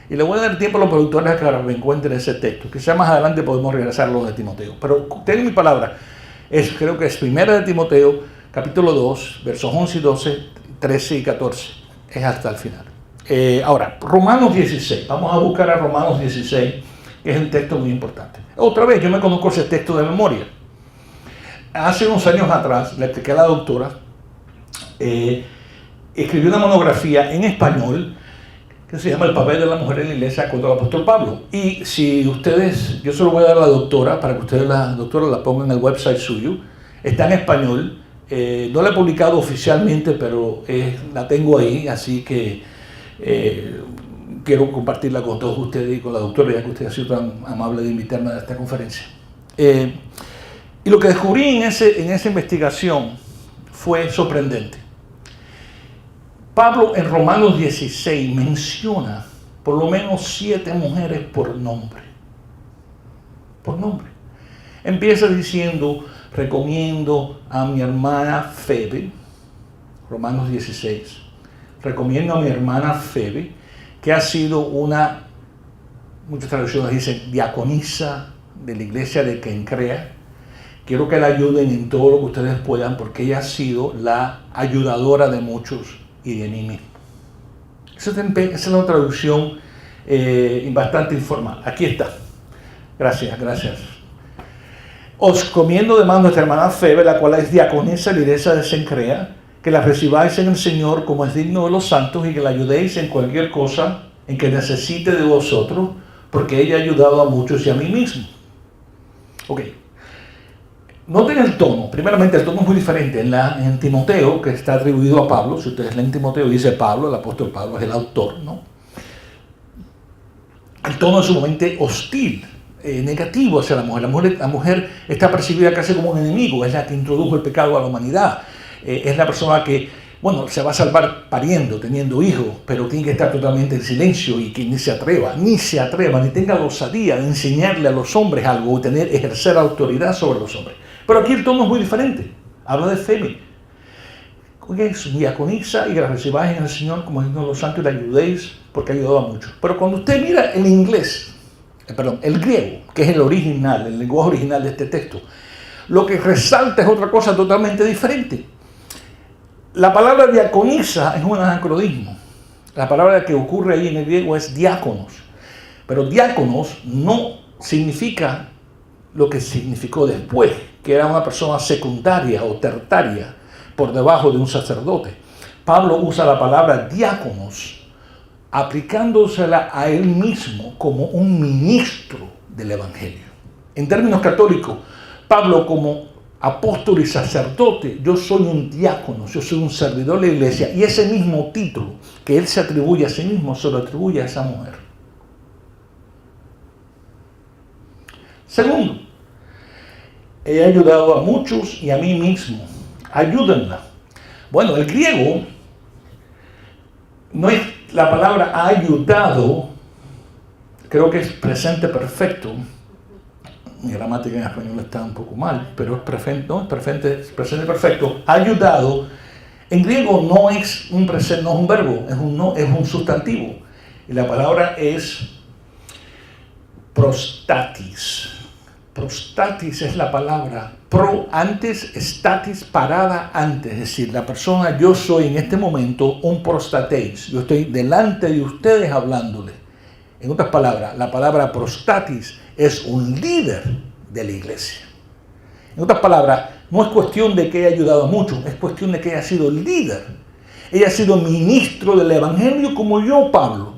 Y le voy a dar tiempo a los productores a que me encuentren ese texto, que sea más adelante podemos regresar a lo de Timoteo. Pero tengo mi palabra, creo que es Primera de Timoteo, capítulo 2, versos 11 y 12, 13 y 14. Es hasta el final. Ahora, Romanos 16. Vamos a buscar a Romanos 16, que es un texto muy importante. Otra vez, yo me conozco ese texto de memoria. Hace unos años atrás, le expliqué a la doctora, escribió una monografía en español que se llama El papel de la mujer en la iglesia contra el apóstol Pablo. Y si ustedes, yo se lo voy a dar a la doctora para que ustedes, la doctora, la pongan en el website suyo. Está en español, no la he publicado oficialmente, pero la tengo ahí, así que quiero compartirla con todos ustedes y con la doctora, ya que usted ha sido tan amable de invitarme a esta conferencia. Y lo que descubrí en esa investigación fue sorprendente. Pablo en Romanos 16 menciona por lo menos 7 mujeres por nombre. Por nombre. Empieza diciendo, recomiendo a mi hermana Febe, Romanos 16, recomiendo a mi hermana Febe, que ha sido muchas traducciones dicen, diaconisa de la iglesia de Kencrea. Quiero que la ayuden en todo lo que ustedes puedan, porque ella ha sido la ayudadora de muchos y de mí mismo. Esa es una traducción bastante informal. Aquí está. Gracias. Os comiendo de mano nuestra hermana Febe, la cual es diaconisa de la iglesia de Cencrea, que la recibáis en el Señor como es digno de los santos y que la ayudéis en cualquier cosa en que necesite de vosotros, porque ella ha ayudado a muchos y a mí mismo. Noten el tono. Primeramente, el tono es muy diferente. En Timoteo, que está atribuido a Pablo, si ustedes leen Timoteo, dice Pablo, el apóstol Pablo es el autor, ¿no? El tono es sumamente hostil, negativo hacia la mujer. La mujer está percibida casi como un enemigo, es la que introdujo el pecado a la humanidad. Es la persona que, se va a salvar pariendo, teniendo hijos, pero tiene que estar totalmente en silencio y que ni se atreva, ni tenga la osadía de enseñarle a los hombres algo o ejercer autoridad sobre los hombres. Pero aquí el tono es muy diferente. Habla de Febe. diaconisa y que la recibáis en el Señor como digno de los santos y la ayudéis porque ha ayudado a muchos. Pero cuando usted mira el inglés, el griego, que es el original, el lenguaje original de este texto, lo que resalta es otra cosa totalmente diferente. La palabra diaconisa es un anacronismo. La palabra que ocurre ahí en el griego es diáconos. Pero diáconos no significa lo que significó después, que era una persona secundaria o tertaria por debajo de un sacerdote. Pablo usa la palabra diáconos aplicándosela a él mismo como un ministro del Evangelio. En términos católicos, Pablo como apóstol y sacerdote, yo soy un diácono, yo soy un servidor de la iglesia, y ese mismo título que él se atribuye a sí mismo, se lo atribuye a esa mujer. Segundo, he ayudado a muchos y a mí mismo. Ayúdenla. Bueno, el griego no es la palabra ha ayudado, creo que es presente perfecto. Mi gramática en español está un poco mal, pero es presente perfecto. Ha ayudado. En griego no es un presente, no es un verbo, es un sustantivo. Y la palabra es prostatis. Prostatis es la palabra pro antes, statis parada antes, es decir, la persona, yo soy en este momento un prostateis, yo estoy delante de ustedes hablándoles. En otras palabras, la palabra prostatis es un líder de la iglesia. En otras palabras, no es cuestión de que haya ayudado a muchos, es cuestión de que haya sido líder. Ella ha sido ministro del Evangelio como yo, Pablo,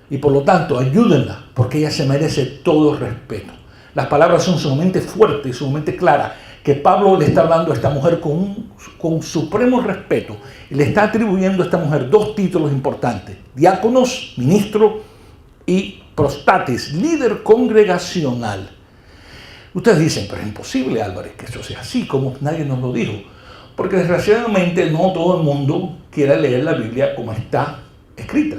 y por lo tanto, ayúdenla, porque ella se merece todo respeto. Las palabras son sumamente fuertes y sumamente claras, que Pablo le está hablando a esta mujer con supremo respeto y le está atribuyendo a esta mujer dos títulos importantes: diáconos, ministro, y prostatis, líder congregacional. Ustedes dicen, pero es imposible, Álvarez, que eso sea así, como nadie nos lo dijo, porque desgraciadamente no todo el mundo quiere leer la Biblia como está escrita.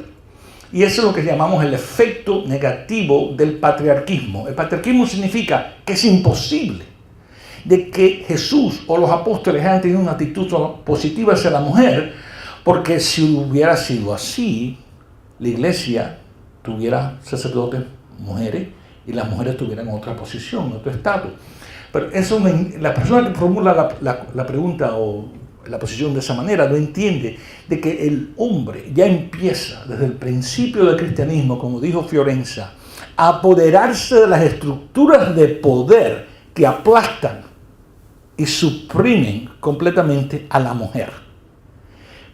Y eso es lo que llamamos el efecto negativo del patriarquismo. El patriarquismo significa que es imposible de que Jesús o los apóstoles hayan tenido una actitud positiva hacia la mujer, porque si hubiera sido así, la iglesia tuviera sacerdotes mujeres y las mujeres tuvieran otra posición, otro estatus. Pero eso la persona que formula la pregunta o la posición de esa manera no entiende de que el hombre ya empieza desde el principio del cristianismo, como dijo Fiorenza, a apoderarse de las estructuras de poder que aplastan y suprimen completamente a la mujer.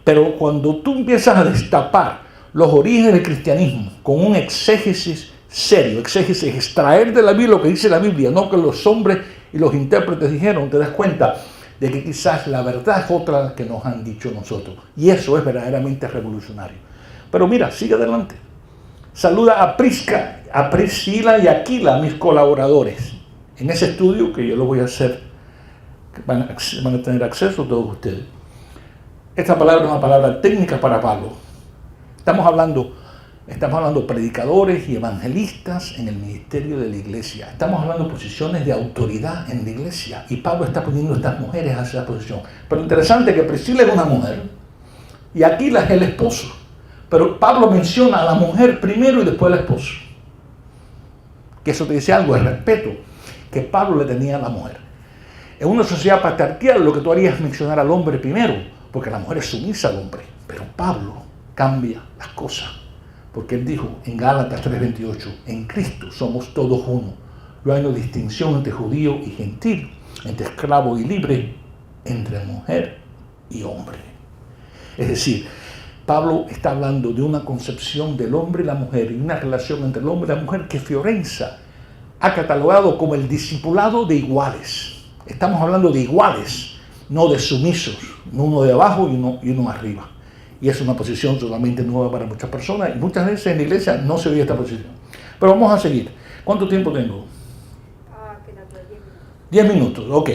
Pero cuando tú empiezas a destapar los orígenes del cristianismo con un exégesis serio, extraer de la Biblia lo que dice la Biblia, no que los hombres y los intérpretes dijeron, te das cuenta de que quizás la verdad es otra que nos han dicho nosotros. Y eso es verdaderamente revolucionario. Pero mira, sigue adelante. Saluda a Priscila y Aquila, mis colaboradores. En ese estudio que yo lo voy a hacer, van a tener acceso todos ustedes. Esta palabra es una palabra técnica para Pablo. Estamos hablando de predicadores y evangelistas en el ministerio de la iglesia. Estamos hablando de posiciones de autoridad en la iglesia. Y Pablo está poniendo a estas mujeres hacia esa posición. Pero interesante que Priscila es una mujer y Aquila es el esposo. Pero Pablo menciona a la mujer primero y después al esposo. Que eso te dice algo, el respeto que Pablo le tenía a la mujer. En una sociedad patriarcal lo que tú harías es mencionar al hombre primero, porque la mujer es sumisa al hombre. Pero Pablo cambia las cosas. Porque él dijo en Gálatas 3:28, en Cristo somos todos uno. No hay una distinción entre judío y gentil, entre esclavo y libre, entre mujer y hombre. Es decir, Pablo está hablando de una concepción del hombre y la mujer y una relación entre el hombre y la mujer que Fiorenza ha catalogado como el discipulado de iguales. Estamos hablando de iguales, no de sumisos, uno de abajo y uno arriba. Y es una posición totalmente nueva para muchas personas y muchas veces en la iglesia no se ve esta posición. Pero vamos a seguir. ¿Cuánto tiempo tengo? 10 minutos, ok.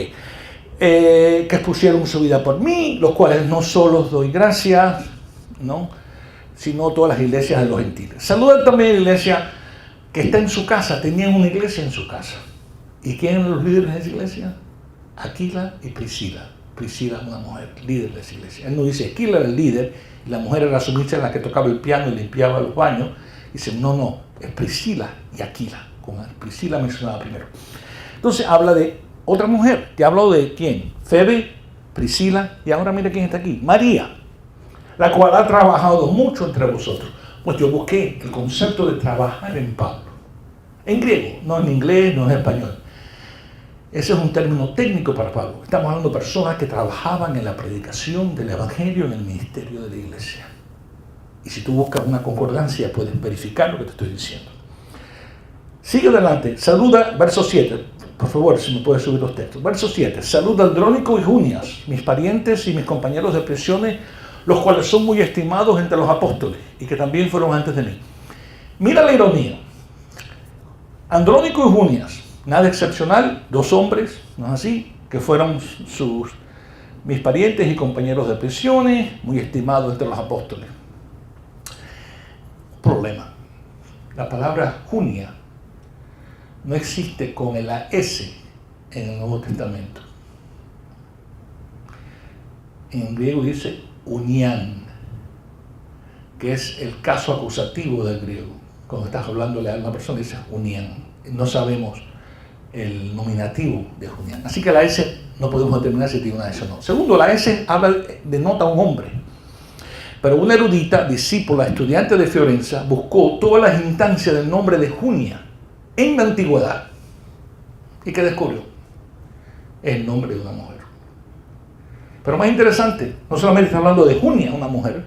Que expusieron su vida por mí, los cuales no solo doy gracias, ¿no?, sino todas las iglesias de los gentiles. Saludan también a la iglesia que está en su casa, tenían una iglesia en su casa. ¿Y quién eran los líderes de esa iglesia? Aquila y Priscila. Priscila es una mujer, líder de esa iglesia. Él no dice, Aquila era el líder y la mujer era sumisa en la que tocaba el piano y limpiaba los baños. Dice, no, es Priscila y Aquila. Con Priscila mencionada primero. Entonces habla de otra mujer. ¿Te hablo de quién? Febe, Priscila y ahora mira quién está aquí. María, la cual ha trabajado mucho entre vosotros. Pues yo busqué el concepto de trabajar en Pablo. En griego, no en inglés, no en español. Ese es un término técnico para Pablo. Estamos hablando de personas que trabajaban en la predicación del evangelio en el ministerio de la iglesia. Y si tú buscas una concordancia, puedes verificar lo que te estoy diciendo. Sigue adelante. Saluda, verso 7. Por favor, si me puedes subir los textos. Verso 7. Saluda a Andrónico y Junias, mis parientes y mis compañeros de prisiones, los cuales son muy estimados entre los apóstoles y que también fueron antes de mí. Mira la ironía. Andrónico y Junias, nada excepcional, dos hombres, ¿no es así? Que fueron mis parientes y compañeros de prisiones, muy estimados entre los apóstoles. Problema. La palabra Junia no existe con la S en el Nuevo Testamento. En griego dice unián, que es el caso acusativo del griego. Cuando estás hablándole a una persona dices unián. No sabemos el nominativo de unián. Así que la S no podemos determinar si tiene una S o no. Segundo, la S denota a un hombre. Pero una erudita, discípula, estudiante de Fiorenza, buscó todas las instancias del nombre de Junia en la antigüedad. ¿Y qué descubrió? Es el nombre de una mujer. Pero más interesante, no solamente está hablando de Junia, una mujer.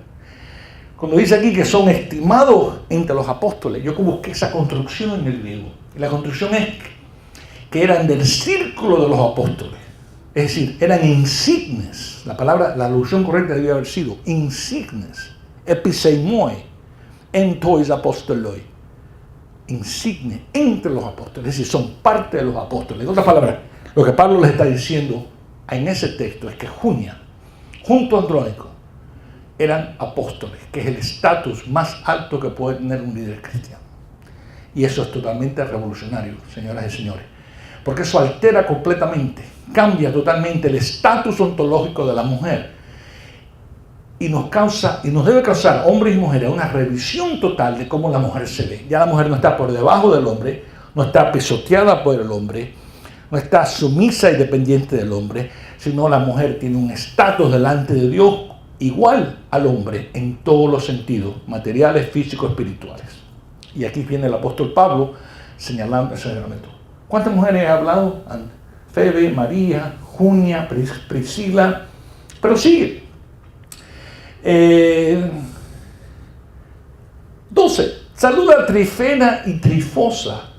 Cuando dice aquí que son estimados entre los apóstoles, yo busqué esa construcción en el griego. Y la construcción es que eran del círculo de los apóstoles. Es decir, eran insignes. La alusión correcta debía haber sido insignes. Episeimoi, entois apostoloi. Insigne entre los apóstoles, es decir, son parte de los apóstoles. En otras palabras, lo que Pablo les está diciendo en ese texto es que Junia, junto a Andrónico, eran apóstoles, que es el estatus más alto que puede tener un líder cristiano. Y eso es totalmente revolucionario, señoras y señores, porque eso altera completamente, cambia totalmente el estatus ontológico de la mujer. Y nos debe causar, hombres y mujeres, una revisión total de cómo la mujer se ve. Ya la mujer no está por debajo del hombre, no está pisoteada por el hombre, no está sumisa y dependiente del hombre, sino la mujer tiene un estatus delante de Dios igual al hombre en todos los sentidos, materiales, físicos, espirituales. Y aquí viene el apóstol Pablo señalando ese elemento. ¿Cuántas mujeres he hablado? Febe, María, Junia, Priscila, pero sigue. 12. Saluda a Trifena y Trifosa,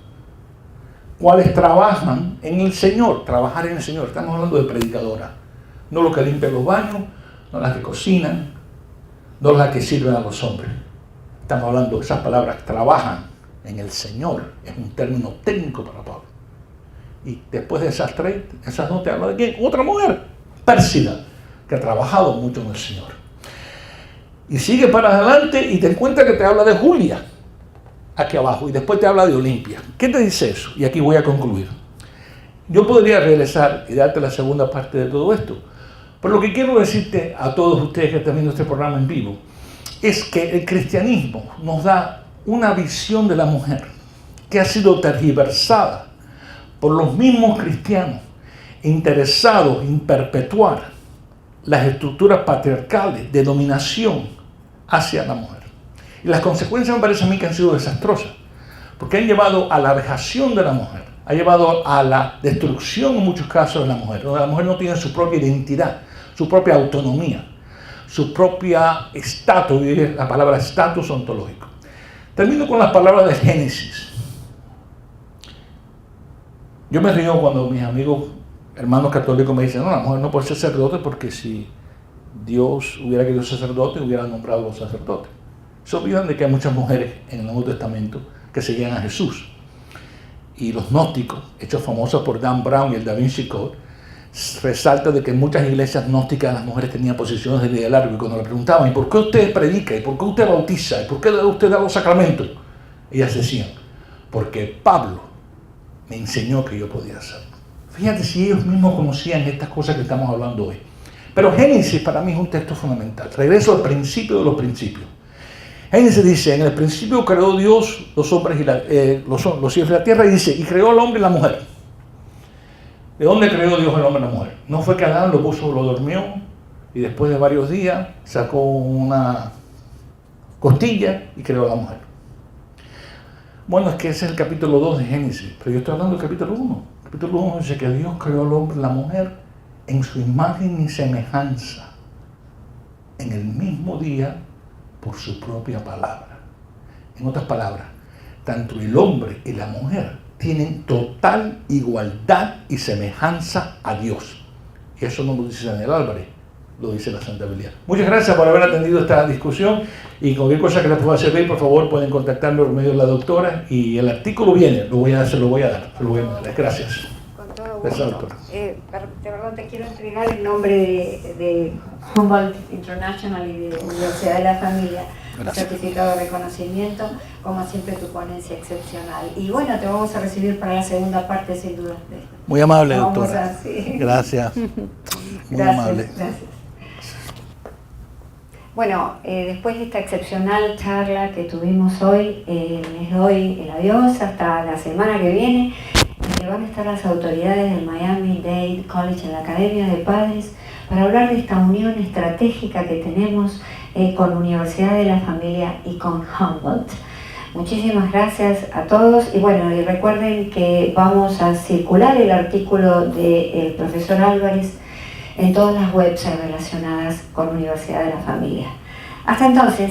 cuales trabajan en el Señor. Trabajar en el Señor. Estamos hablando de predicadoras. No los que limpian los baños, no las que cocinan, no las que sirven a los hombres. Estamos hablando de esas palabras. Trabajan en el Señor. Es un término técnico para Pablo. Y después de esas dos te habla de quién? Otra mujer, Pérsida, que ha trabajado mucho en el Señor. Y sigue para adelante y te encuentras que te habla de Julia, aquí abajo, y después te habla de Olimpia. ¿Qué te dice eso? Y aquí voy a concluir. Yo podría regresar y darte la segunda parte de todo esto, pero lo que quiero decirte a todos ustedes que están viendo este programa en vivo es que el cristianismo nos da una visión de la mujer que ha sido tergiversada por los mismos cristianos interesados en perpetuar las estructuras patriarcales de dominación hacia la mujer. Y las consecuencias me parece a mí que han sido desastrosas, porque han llevado a la vejación de la mujer, ha llevado a la destrucción en muchos casos de la mujer, donde la mujer no tiene su propia identidad, su propia autonomía, su propia estatus, la palabra estatus ontológico. Termino con las palabras de Génesis. Yo me río cuando mis amigos, hermanos católicos, me dicen, no, la mujer no puede ser sacerdote porque si Dios hubiera querido sacerdote, hubiera nombrado a los sacerdotes. Se olvidan de que hay muchas mujeres en el Nuevo Testamento que seguían a Jesús. Y los gnósticos, hechos famosos por Dan Brown y el Da Vinci Code, resaltan de que en muchas iglesias gnósticas las mujeres tenían posiciones de liderazgo. Y cuando le preguntaban, ¿y por qué usted predica? ¿Y por qué usted bautiza? ¿Y por qué usted da los sacramentos? Ellas decían, porque Pablo me enseñó que yo podía hacerlo. Fíjate si ellos mismos conocían estas cosas que estamos hablando hoy. Pero Génesis para mí es un texto fundamental. Regreso al principio de los principios. Génesis dice, en el principio creó Dios los hombres y los cielos y la tierra, y dice, y creó al hombre y la mujer. ¿De dónde creó Dios el hombre y la mujer? No fue que Adán lo durmió, y después de varios días sacó una costilla y creó a la mujer. Bueno, es que ese es el capítulo 2 de Génesis, pero yo estoy hablando del capítulo 1. El capítulo 1 dice que Dios creó al hombre y la mujer en su imagen y semejanza, en el mismo día, por su propia palabra. En otras palabras, tanto el hombre y la mujer tienen total igualdad y semejanza a Dios. Y eso no lo dice Daniel Álvarez, lo dice la Santa Biblia. Muchas gracias por haber atendido esta discusión, y cualquier cosa que les pueda servir, por favor, pueden contactarme por medio de la doctora, y el artículo viene, se lo voy a dar. Gracias. Con todo Gracias, gusto. doctora. De verdad te quiero entregar el nombre de Humboldt International y de Universidad de la Familia. Gracias. Certificado de reconocimiento, como siempre tu ponencia excepcional. Y bueno, te vamos a recibir para la segunda parte, sin duda. Muy amable, Vamos doctora. así. Gracias. Muy Gracias, amable. gracias. Bueno, después de esta excepcional charla que tuvimos hoy, les doy el adiós hasta la semana que viene, en que van a estar las autoridades del Miami-Dade College en la Academia de Padres para hablar de esta unión estratégica que tenemos con Universidad de la Familia y con Humboldt. Muchísimas gracias a todos, y bueno, y recuerden que vamos a circular el artículo del profesor Álvarez en todas las webs relacionadas con Universidad de la Familia. Hasta entonces.